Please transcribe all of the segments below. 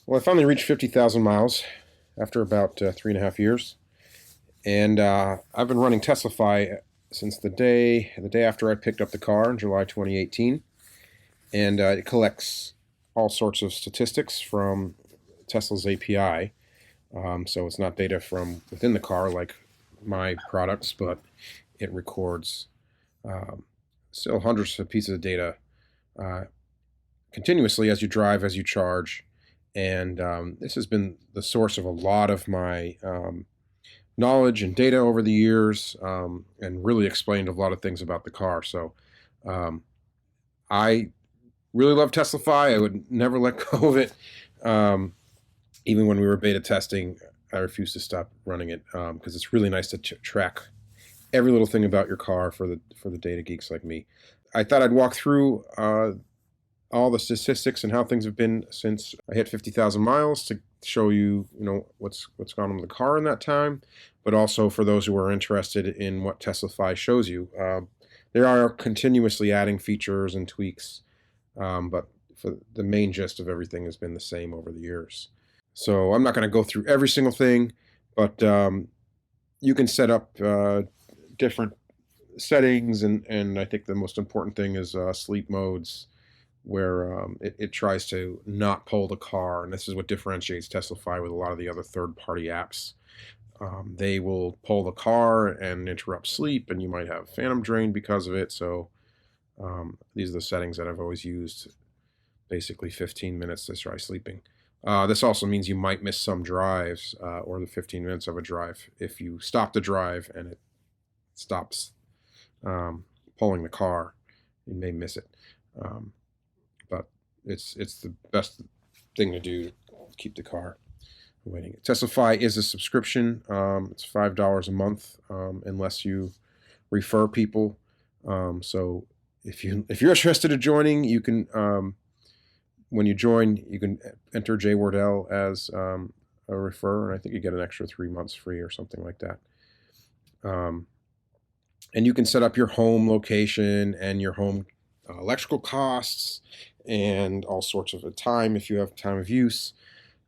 Well, I finally reached 50,000 miles after about 3.5 years, and I've been running Teslify since the day after I picked up the car in July 2018, and it collects all sorts of statistics from Tesla's API. So it's not data from within the car like my products, but it records um, still hundreds of pieces of data uh, continuously as you drive, as you charge. And this has been the source of a lot of my knowledge and data over the years, and really explained a lot of things about the car. So um, I really love Teslify. I would never let go of it. Even when we were beta testing, I refused to stop running it because it's really nice to track every little thing about your car for the data geeks like me. I thought I'd walk through all the statistics and how things have been since I hit 50,000 miles to show you, what's gone on with the car in that time, but also for those who are interested in what Teslify shows you. They are continuously adding features and tweaks, but for the main gist of everything has been the same over the years. So I'm not going to go through every single thing, but you can set up different settings, and I think the most important thing is sleep modes, where it tries to not pull the car. And this is what differentiates Teslify with a lot of the other third-party apps. They will pull the car and interrupt sleep, and you might have phantom drain because of it. So these are the settings that I've always used, basically 15 minutes to try sleeping. This also means you might miss some drives, or the 15 minutes of a drive. If you stop the drive and it stops pulling the car, you may miss it. But it's the best thing to do to keep the car waiting. Teslify is a subscription. It's $5 a month, unless you refer people. So if you're interested in joining, you can when you join, you can enter jwardell as a refer, and I think you get an extra 3 months free or something like that. And you can set up your home location and your home electrical costs and all sorts of time if you have time of use.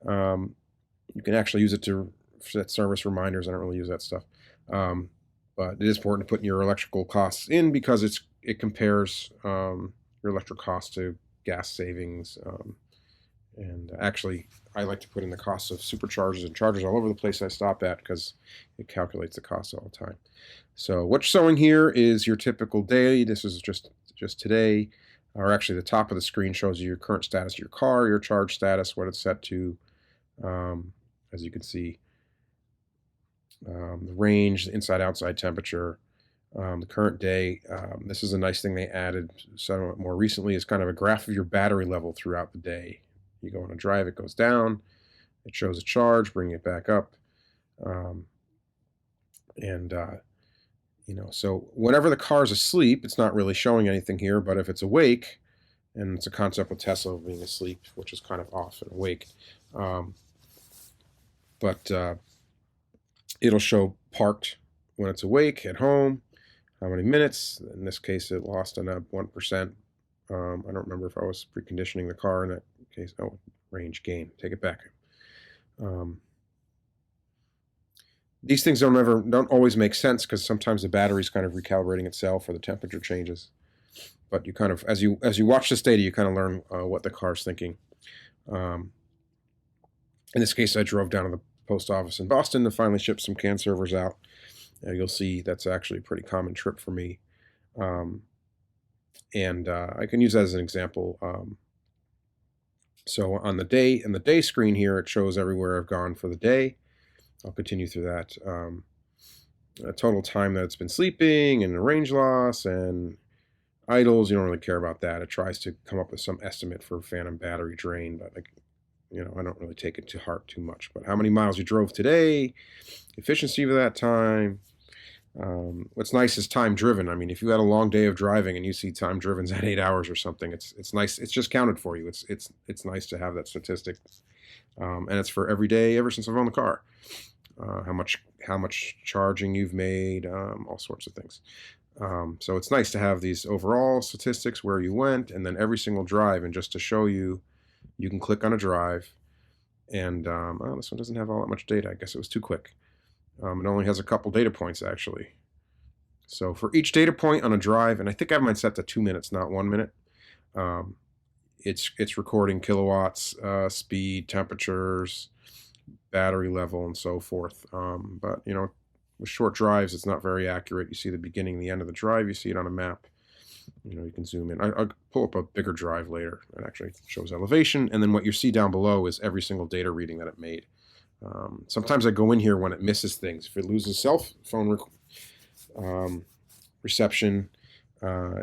You can actually use it to set service reminders. I don't really use that stuff. But it is important to put your electrical costs in because it compares your electric costs to gas savings. And actually, I like to put in the costs of superchargers and chargers all over the place I stop at because it calculates the costs all the time. So what's showing here is your typical day. This is just today, or actually the top of the screen shows you your current status of your car, your charge status, what it's set to. As you can see, the range, the inside-outside temperature, the current day. This is a nice thing they added somewhat more recently, is kind of a graph of your battery level throughout the day. You go on a drive, it goes down. It shows a charge, bringing it back up. So whenever the car's asleep, it's not really showing anything here, but if it's awake, and it's a concept with Tesla being asleep, which is kind of off and awake, but it'll show parked when it's awake at home, how many minutes. In this case, it lost on a 1%. I don't remember if I was preconditioning the car in that case. Oh, range gain. Take it back. These things don't always make sense because sometimes the battery's kind of recalibrating itself or the temperature changes. But you kind of, as you watch this data, you kind of learn what the car's thinking. In this case, I drove down to the post office in Boston to finally ship some CAN servers out. You'll see that's actually a pretty common trip for me. And I can use that as an example. So on the day screen here, it shows everywhere I've gone for the day. I'll continue through that. Total time that it's been sleeping, and the range loss, and idles. You don't really care about that. It tries to come up with some estimate for phantom battery drain, but I don't really take it to heart too much. But how many miles you drove today, efficiency of that time. What's nice is time driven. I mean, if you had a long day of driving and you see time driven's at 8 hours or something, it's nice. It's just counted for you. It's nice to have that statistic, and it's for every day ever since I've owned the car. How much charging you've made, all sorts of things. So it's nice to have these overall statistics, where you went, and then every single drive. And just to show you, you can click on a drive, And well, this one doesn't have all that much data. I guess it was too quick. It only has a couple data points, actually. So for each data point on a drive, and I think I have mine set to 2 minutes, not 1 minute, it's recording kilowatts, speed, temperatures, battery level, and so forth. But with short drives, it's not very accurate. You see the beginning and the end of the drive. You see it on a map. You can zoom in. I'll pull up a bigger drive later. It actually shows elevation, and then what you see down below is every single data reading that it made. Sometimes I go in here when it misses things. If it loses cell phone reception,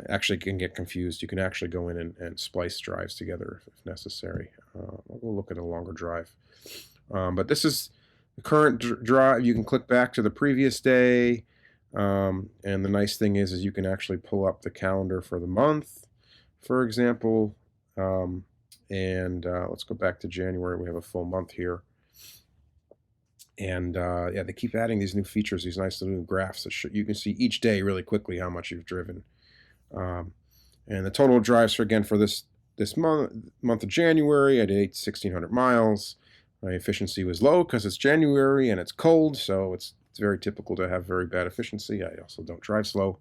actually can get confused. You can actually go in and splice drives together if necessary. We'll look at a longer drive. But this is the current drive. You can click back to the previous day. And the nice thing is you can actually pull up the calendar for the month, for example. Let's go back to January. We have a full month here. And yeah, they keep adding these new features, these nice little graphs that you can see each day really quickly how much you've driven. And the total drives for this month of January, I did 1,600 miles. My efficiency was low because it's January and it's cold, so it's very typical to have very bad efficiency. I also don't drive slow.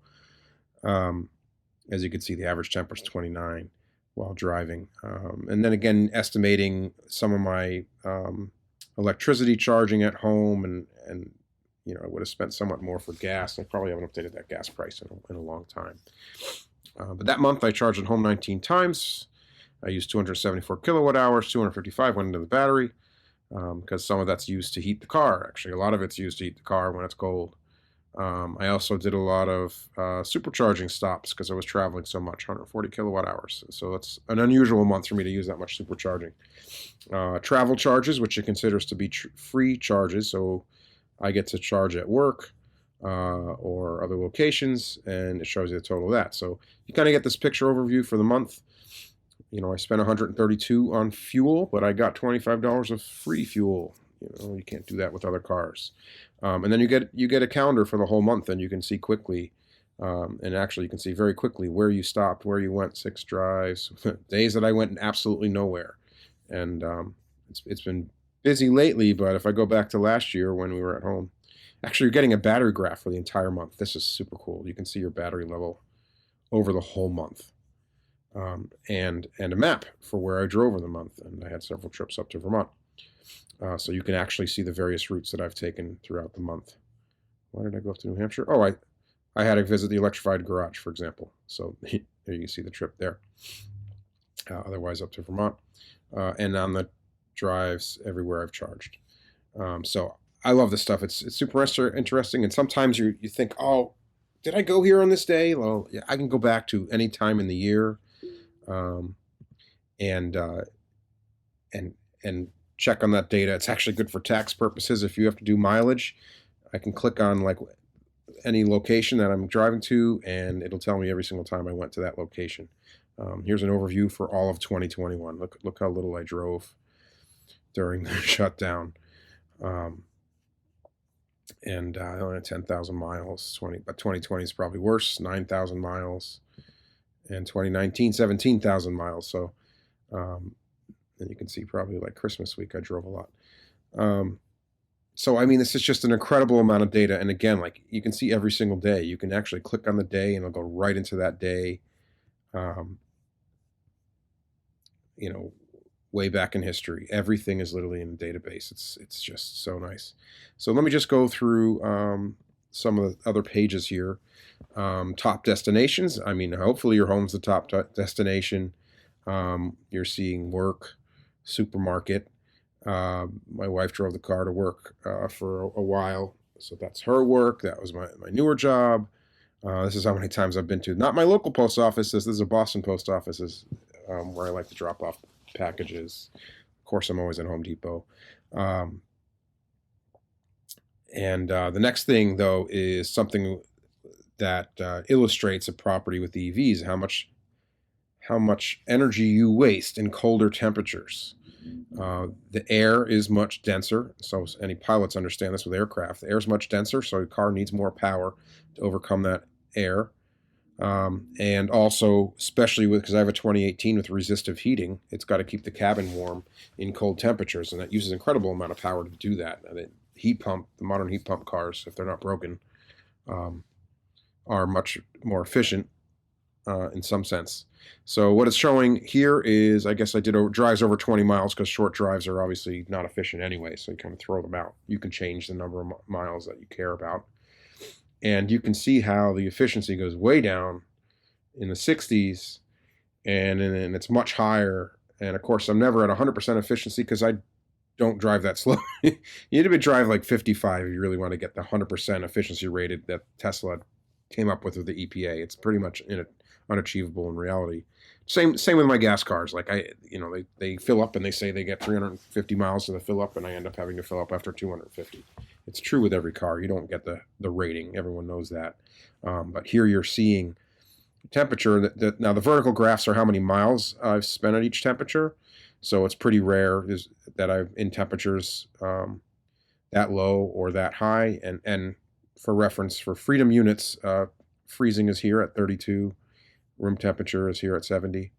As you can see, the average temp was 29 while driving. And then again, estimating some of my electricity charging at home, and I would have spent somewhat more for gas. I probably haven't updated that gas price in a long time. But that month I charged at home 19 times. I used 274 kilowatt hours, 255 went into the battery, because some of that's used to heat the car. Actually, a lot of it's used to heat the car when it's cold. I also did a lot of supercharging stops because I was traveling so much, 140 kilowatt hours. So that's an unusual month for me to use that much supercharging. Travel charges, which it considers to be free charges. So I get to charge at work or other locations, and it shows you the total of that. So you kind of get this picture overview for the month. I spent 132 on fuel, but I got $25 of free fuel. You can't do that with other cars. And then you get a calendar for the whole month, and you can see quickly, and actually you can see very quickly where you stopped, where you went, 6 drives, days that I went absolutely nowhere. And it's been busy lately, but if I go back to last year when we were at home, actually you're getting a battery graph for the entire month. This is super cool. You can see your battery level over the whole month. And a map for where I drove in the month, and I had several trips up to Vermont. So you can actually see the various routes that I've taken throughout the month. Why did I go up to New Hampshire? Oh, I had to visit the electrified garage, for example. So there you can see the trip there. Otherwise, up to Vermont. And on the drives everywhere I've charged. So I love this stuff. It's super interesting. And sometimes you think, oh, did I go here on this day? Well, yeah, I can go back to any time in the year. And check on that data. It's actually good for tax purposes. If you have to do mileage, I can click on like any location that I'm driving to, and it'll tell me every single time I went to that location. Here's an overview for all of 2021. Look how little I drove during the shutdown. And I only had 10,000 miles. But 2020 is probably worse, 9,000 miles. And 2019, 17,000 miles. So, and you can see probably like Christmas week, I drove a lot. So, I mean, this is just an incredible amount of data. And again, like you can see every single day. You can actually click on the day and it'll go right into that day. Way back in history. Everything is literally in the database. It's just so nice. So let me just go through some of the other pages here. Top destinations. I mean, hopefully your home's the top destination. You're seeing work, supermarket. My wife drove the car to work for a while, so that's her work. That was my newer job. This is how many times I've been to. Not my local post office. This is a Boston post office, where I like to drop off packages. Of course, I'm always at Home Depot. The next thing, though, is something that illustrates a property with EVs, how much energy you waste in colder temperatures. The air is much denser, so any pilots understand this with aircraft. The air is much denser, so the car needs more power to overcome that air. And also, especially because I have a 2018 with resistive heating, it's got to keep the cabin warm in cold temperatures, and that uses an incredible amount of power to do that. And the modern heat pump cars, if they're not broken, um, are much more efficient in some sense. So what it's showing here is, I guess I did drives over 20 miles because short drives are obviously not efficient anyway, so you kind of throw them out. You can change the number of miles that you care about. And you can see how the efficiency goes way down in the 60s, and it's much higher. And of course, I'm never at 100% efficiency because I don't drive that slow. You need to drive like 55 if you really want to get the 100% efficiency rated that Tesla came up with the EPA. It's pretty much unachievable in reality. Same with my gas cars. Like they fill up and they say they get 350 miles to the fill up, and I end up having to fill up after 250. It's true with every car. You don't get the rating. Everyone knows that. But here you're seeing temperature. Now the vertical graphs are how many miles I've spent at each temperature. So it's pretty rare that I'm in temperatures that low or that high. And for reference, for freedom units, freezing is here at 32. Room temperature is here at 70.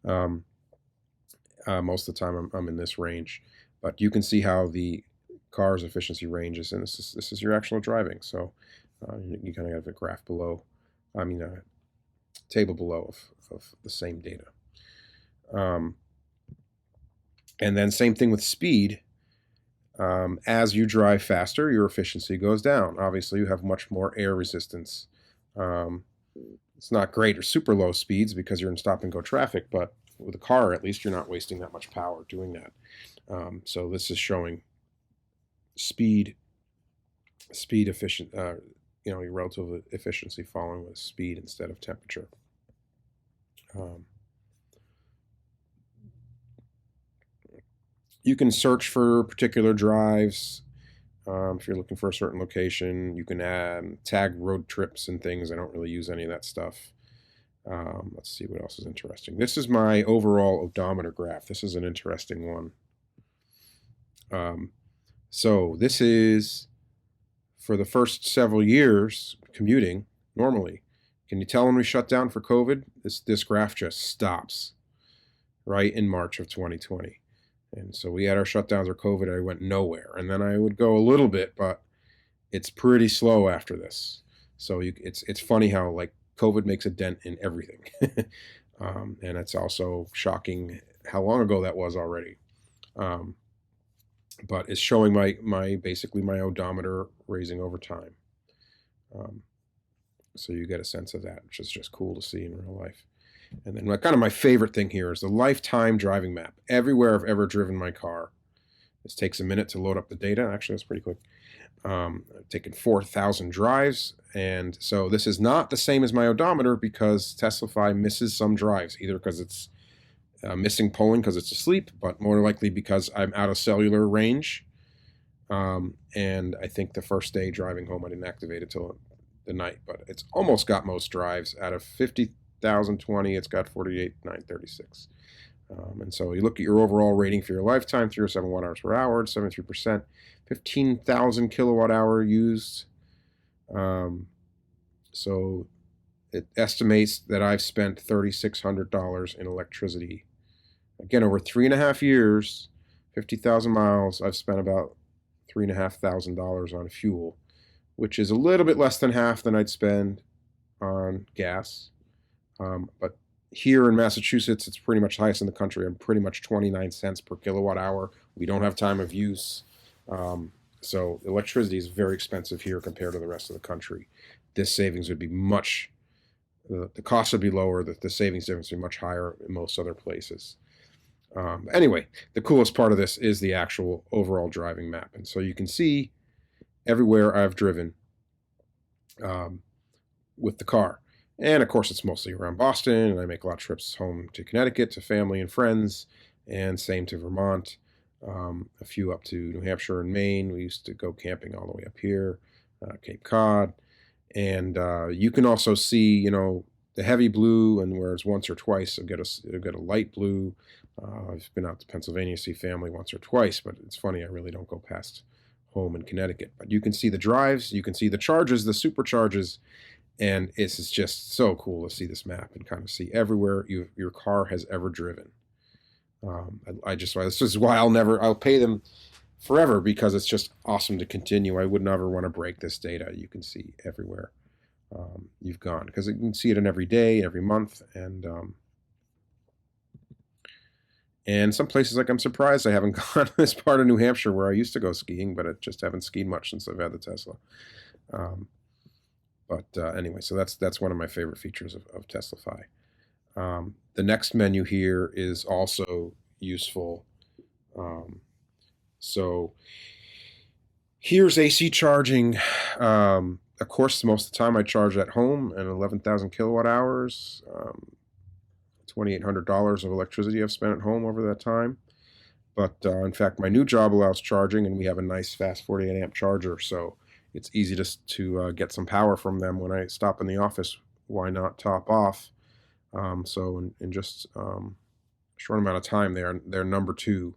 Most of the time I'm in this range. But you can see how the car's efficiency range is, and this is your actual driving. So you kind of have a graph below. I mean, a table below of the same data. And then same thing with speed. As you drive faster, your efficiency goes down. Obviously, you have much more air resistance. It's not great or super low speeds because you're in stop and go traffic, but with a car, at least you're not wasting that much power doing that. So this is showing speed efficient, your relative efficiency falling with speed instead of temperature. You can search for particular drives. If you're looking for a certain location, you can tag road trips and things. I don't really use any of that stuff. Let's see what else is interesting. This is my overall odometer graph. This is an interesting one. So this is for the first several years commuting normally. Can you tell when we shut down for COVID? This graph just stops right in March of 2020. And so we had our shutdowns or COVID. I went nowhere. And then I would go a little bit, but it's pretty slow after this. So it's funny how like COVID makes a dent in everything. And it's also shocking how long ago that was already. But it's showing basically my odometer raising over time. So you get a sense of that, which is just cool to see in real life. And then kind of my favorite thing here is the lifetime driving map. Everywhere I've ever driven my car. This takes a minute to load up the data. Actually, that's pretty quick. I've taken 4,000 drives. And so this is not the same as my odometer because Teslify misses some drives, either because it's missing polling because it's asleep, but more likely because I'm out of cellular range. And I think the first day driving home, I didn't activate it till the night, but it's almost got most drives. Out of 50,020, it's got 48,936. And so you look at your overall rating for your lifetime, 307 watt hours per hour, 73%, 15,000 kilowatt hour used. So it estimates that I've spent $3,600 in electricity. Again, over 3.5 years, 50,000 miles, I've spent about $3,500 on fuel, which is a little bit less than half than I'd spend on gas. But here in Massachusetts, it's pretty much the highest in the country. I'm pretty much 29 cents per kilowatt hour. We don't have time of use. So electricity is very expensive here compared to the rest of the country. This savings would be the cost would be lower, the savings difference would be much higher in most other places. Anyway, the coolest part of this is the actual overall driving map. And so you can see everywhere I've driven with the car. And of course, it's mostly around Boston, and I make a lot of trips home to Connecticut, to family and friends, and same to Vermont, a few up to New Hampshire and Maine. We used to go camping all the way up here, Cape Cod. And you can also see, the heavy blue, and whereas once or twice I'll get a light blue. I've been out to Pennsylvania to see family once or twice, but it's funny, I really don't go past home in Connecticut. But you can see the drives, you can see the charges, the supercharges, And it's just so cool to see this map and kind of see everywhere your car has ever driven. This is why I'll pay them forever, because it's just awesome to continue. I would never want to break this data. You can see everywhere you've gone, because you can see it in every day, every month, and some places, like, I'm surprised I haven't gone to this part of New Hampshire where I used to go skiing, but I just haven't skied much since I've had the Tesla. Anyway, so that's one of my favorite features of Teslify. The next menu here is also useful. So here's AC charging. Of course, most of the time I charge at home, and 11,000 kilowatt hours. $2,800 of electricity I've spent at home over that time. But in fact, my new job allows charging, and we have a nice fast 48 amp charger, so it's easy to get some power from them when I stop in the office. Why not top off? So in just a short amount of time, they're number 2.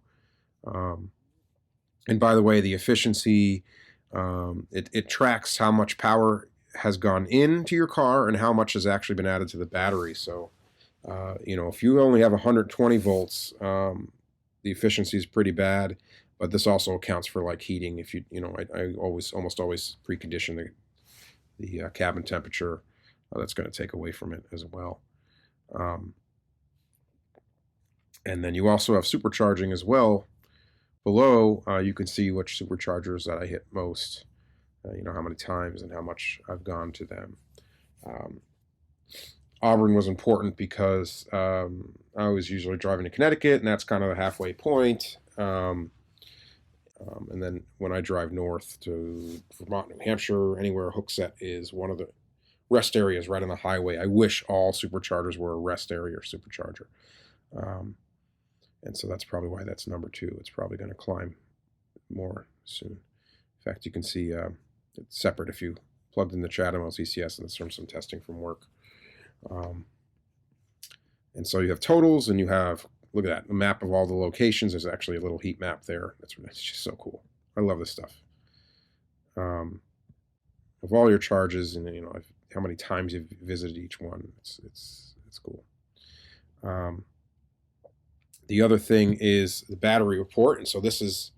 And by the way, the efficiency, it tracks how much power has gone into your car and how much has actually been added to the battery. So if you only have 120 volts, the efficiency is pretty bad. But this also accounts for, like, heating. If I almost always precondition the cabin temperature. That's going to take away from it as well. And then you also have supercharging as well. Below, you can see which superchargers that I hit most. How many times and how much I've gone to them. Auburn was important because I was usually driving to Connecticut, and that's kind of the halfway point. And then when I drive north to Vermont, New Hampshire, anywhere, Hookset is one of the rest areas right on the highway. I wish all superchargers were a rest area or supercharger. And so that's probably why that's number 2. It's probably going to climb more soon. In fact, you can see it's separate if you plugged in the Chatham LCCS, and it's from some testing from work. And so you have totals, and you have, look at that, the map of all the locations. There's actually a little heat map there. That's just so cool. I love this stuff. Of all your charges, and how many times you've visited each one, it's cool. The other thing is the battery report, and so this is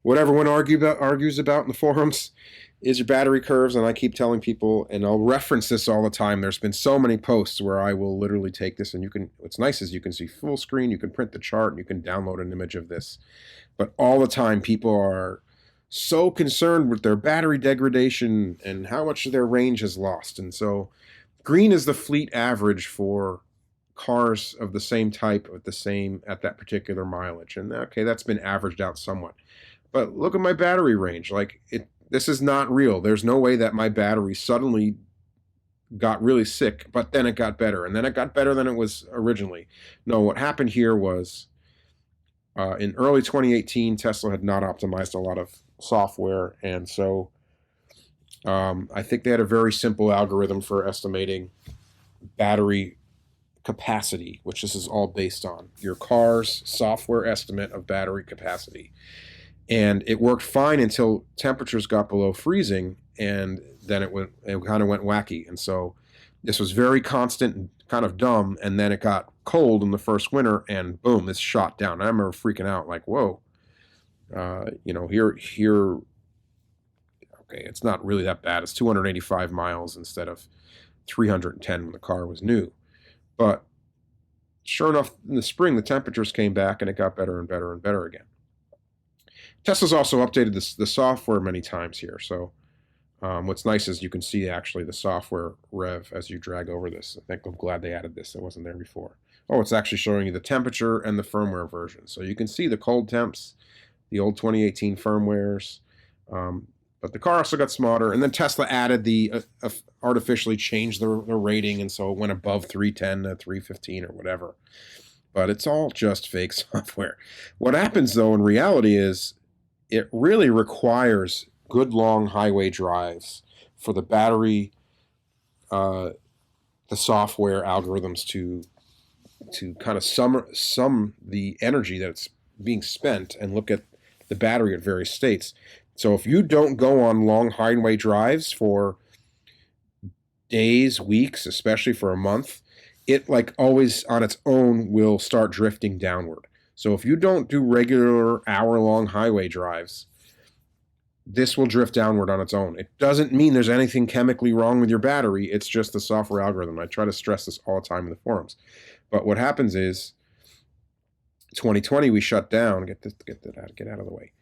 what everyone argues about in the forums is your battery curves, and I keep telling people, and I'll reference this all the time. There's been so many posts where I will literally take this, and what's nice is you can see full screen, you can print the chart, and you can download an image of this. But all the time, people are so concerned with their battery degradation and how much of their range has lost. And so green is the fleet average for cars of the same type at that particular mileage. And okay, that's been averaged out somewhat. But look at my battery range. This is not real. There's no way that my battery suddenly got really sick, but then it got better, and then it got better than it was originally. No, what happened here was in early 2018, Tesla had not optimized a lot of software, and so I think they had a very simple algorithm for estimating battery capacity, which this is all based on. Your car's software estimate of battery capacity. And it worked fine until temperatures got below freezing, and then it kind of went wacky. And so this was very constant and kind of dumb, and then it got cold in the first winter, and boom, this shot down. I remember freaking out, like, whoa, here, okay, it's not really that bad. It's 285 miles instead of 310 when the car was new. But sure enough, in the spring, the temperatures came back, and it got better and better and better again. Tesla's also updated the software many times here. So what's nice is you can see actually the software rev as you drag over this. I think I'm glad they added this. It wasn't there before. Oh, it's actually showing you the temperature and the firmware version. So you can see the cold temps, the old 2018 firmwares. But the car also got smarter. And then Tesla added artificially changed the rating. And so it went above 310 to 315 or whatever. But it's all just fake software. What happens, though, in reality is it really requires good long highway drives for the battery, the software algorithms to kind of sum the energy that's being spent and look at the battery at various states. So if you don't go on long highway drives for days, weeks, especially for a month, it like always on its own will start drifting downward. So if you don't do regular hour-long highway drives, this will drift downward on its own. It doesn't mean there's anything chemically wrong with your battery. It's just the software algorithm. I try to stress this all the time in the forums. But what happens is 2020 we shut down. Get out of the way.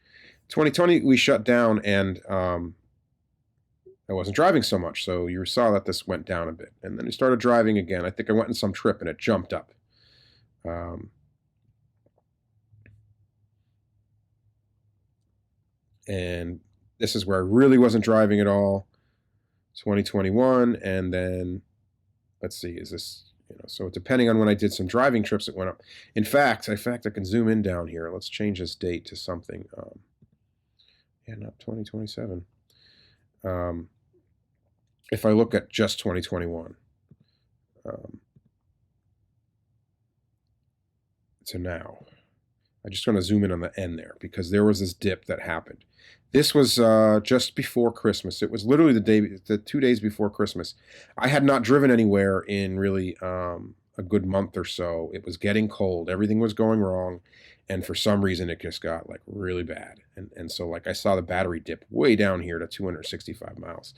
2020 we shut down, and I wasn't driving so much, so you saw that this went down a bit. And then I started driving again. I think I went on some trip and it jumped up. And this is where I really wasn't driving at all. 2021, and then let's see, is this, so depending on when I did some driving trips, it went up. In fact, I can zoom in down here. Let's change this date to something. Yeah, not 2027. If I look at just 2021, to now, I'm just going to zoom in on the end there because there was this dip that happened. This was just before Christmas. It was literally the 2 days before Christmas. I had not driven anywhere in really a good month or so. It was getting cold. Everything was going wrong. And for some reason, it just got like really bad. And so like I saw the battery dip way down here to 265 miles.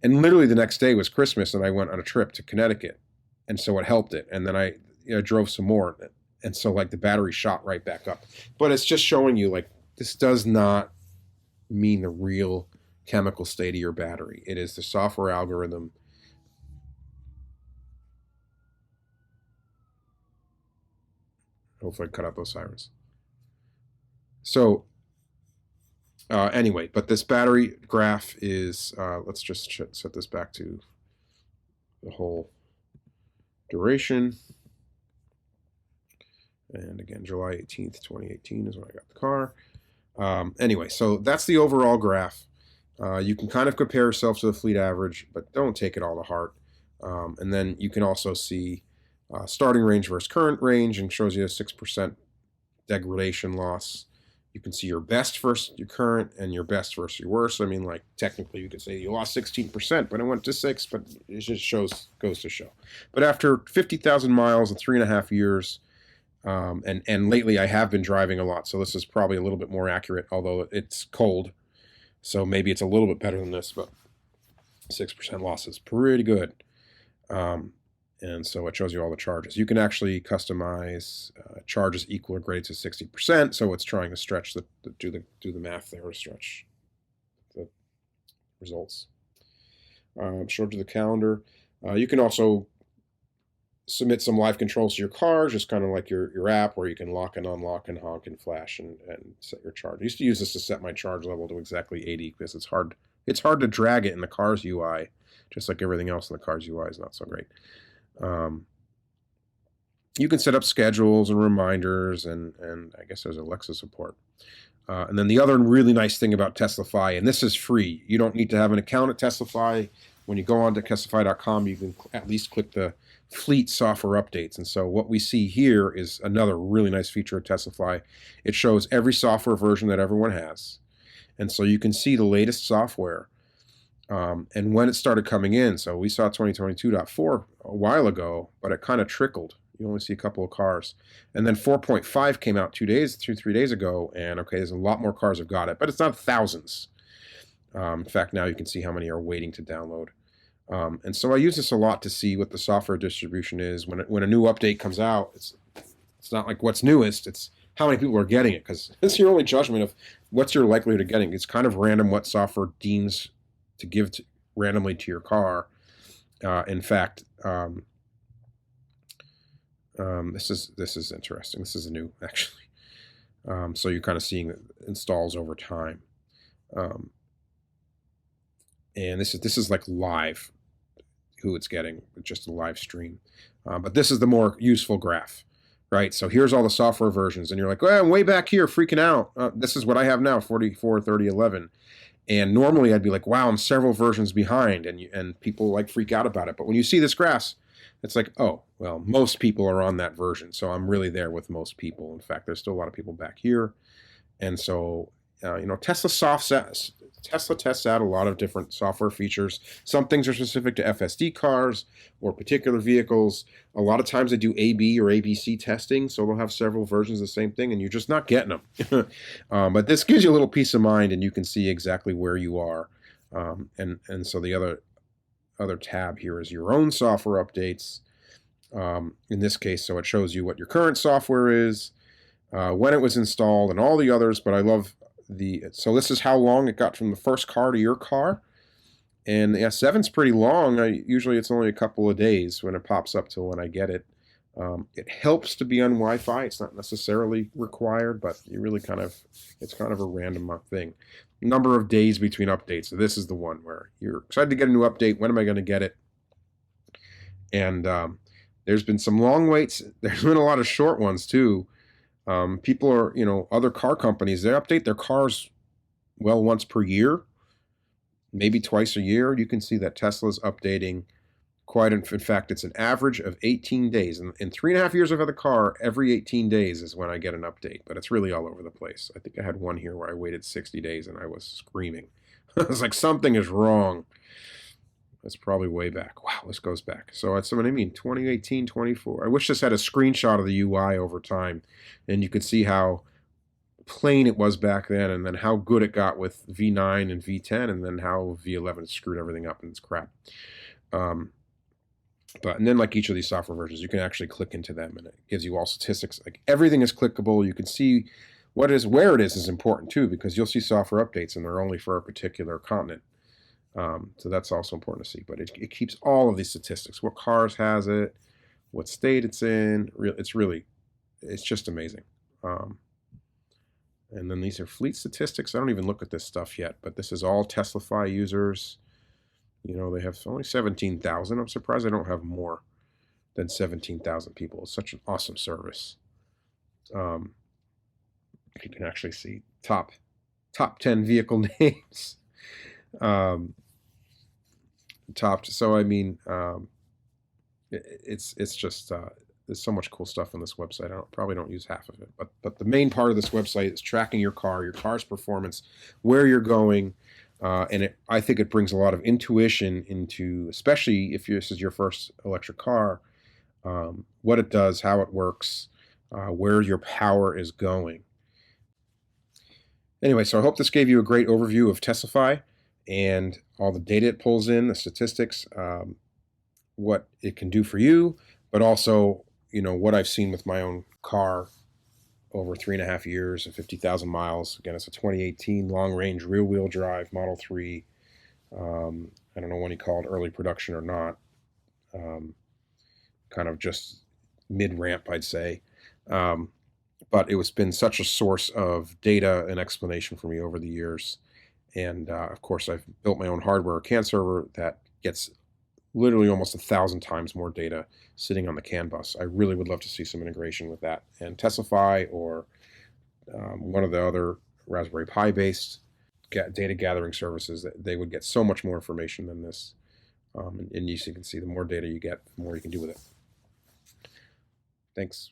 And literally the next day was Christmas, and I went on a trip to Connecticut. And so it helped it. And then I drove some more. And so like the battery shot right back up. But it's just showing you like this does not mean the real chemical state of your battery. It is the software algorithm. Hopefully I cut out those sirens. So anyway, but this battery graph is, let's just set this back to the whole duration. And again, July 18th, 2018 is when I got the car. Anyway, so that's the overall graph. You can kind of compare yourself to the fleet average, but don't take it all to heart. And then you can also see starting range versus current range, and shows you a 6% degradation loss. You can see your best versus your current and your best versus your worst. I mean, like technically you could say you lost 16%, but it went to 6, but it just goes to show. But after 50,000 miles and 3.5 years, and lately I have been driving a lot, so this is probably a little bit more accurate, although it's cold. So maybe it's a little bit better than this, but 6% loss is pretty good. And so it shows you all the charges. You can actually customize charges equal or greater to 60%. So it's trying to stretch do the math there to stretch the results. Showed you the calendar. You can also submit some live controls to your car, just kind of like your app, where you can lock and unlock and honk and flash and set your charge. I used to use this to set my charge level to exactly 80 because it's hard to drag it in the car's UI, just like everything else in the car's UI is not so great. You can set up schedules and reminders, and I guess there's Alexa support. And then the other really nice thing about Teslify, and this is free. You don't need to have an account at Teslify. When you go on to Teslify.com, you can at least click the fleet software updates. And so what we see here is another really nice feature of Teslify. It shows every software version that everyone has. And so you can see the latest software and when it started coming in. So we saw 2022.4 a while ago, but it kind of trickled. You only see a couple of cars. And then 4.5 came out 3 days ago, and okay, there's a lot more cars have got it, but it's not thousands. In fact, now you can see how many are waiting to download. And so I use this a lot to see what the software distribution is. When a new update comes out, it's not like what's newest, it's how many people are getting it, because it's your only judgment of what's your likelihood of getting it. It's kind of random what software deems to give randomly to your car. In fact, this is interesting. This is new, actually. So you're kind of seeing installs over time. And this is like live, who it's getting, just a live stream. But this is the more useful graph, right? So here's all the software versions, and you're like, well, I'm way back here freaking out. This is what I have now, 44, 30, 11. And normally I'd be like, wow, I'm several versions behind, and people like freak out about it. But when you see this graph, it's like, oh, well, most people are on that version. So I'm really there with most people. In fact, there's still a lot of people back here. And so, Tesla Tesla tests out a lot of different software features. Some things are specific to FSD cars or particular vehicles. A lot of times they do AB or ABC testing, so they'll have several versions of the same thing, and you're just not getting them. But this gives you a little peace of mind, and you can see exactly where you are. And so the other tab here is your own software updates. In this case, so it shows you what your current software is, when it was installed, and all the others. But I love so this is how long it got from the first car to your car. And yeah, 7's pretty long. Usually it's only a couple of days when it pops up till when I get it. It helps to be on Wi-Fi. It's not necessarily required, but you really it's kind of a random thing. Number of days between updates. So this is the one where you're excited to get a new update. When am I going to get it? And there's been some long waits. There's been a lot of short ones too. People are, other car companies, they update their cars, well, once per year, maybe twice a year. You can see that Tesla's updating in fact, it's an average of 18 days. In 3.5 years I've had the car, every 18 days is when I get an update, but it's really all over the place. I think I had one here where I waited 60 days and I was screaming. I was like, something is wrong. That's probably way back. Wow, this goes back. So that's what I mean, 2018, 24. I wish this had a screenshot of the UI over time, and you could see how plain it was back then, and then how good it got with V9 and V10, and then how V11 screwed everything up and it's crap. And then like each of these software versions, you can actually click into them, and it gives you all statistics. Like everything is clickable. You can see where it is important too, because you'll see software updates and they're only for a particular continent. So that's also important to see. But it keeps all of these statistics. What cars has it, what state it's in. It's just amazing. And then these are fleet statistics. I don't even look at this stuff yet, but this is all Teslify users. They have only 17,000. I'm surprised I don't have more than 17,000 people. It's such an awesome service. You can actually see top 10 vehicle names. So I mean, it's just there's so much cool stuff on this website. I probably don't use half of it, but the main part of this website is tracking your car's performance, where you're going. And I think it brings a lot of intuition into, especially if this is your first electric car, what it does, how it works, where your power is going. Anyway, so I hope this gave you a great overview of Teslify and all the data it pulls in, the statistics, what it can do for you, but also, what I've seen with my own car over 3.5 years and 50,000 miles. Again, it's a 2018 long-range rear-wheel drive Model 3. I don't know when he called early production or not. Kind of just mid-ramp, I'd say. But it's been such a source of data and explanation for me over the years. And of course, I've built my own hardware CAN server that gets literally almost 1,000 times more data sitting on the CAN bus. I really would love to see some integration with that. And Teslify or one of the other Raspberry Pi based data gathering services, they would get so much more information than this. And you can see the more data you get, the more you can do with it. Thanks.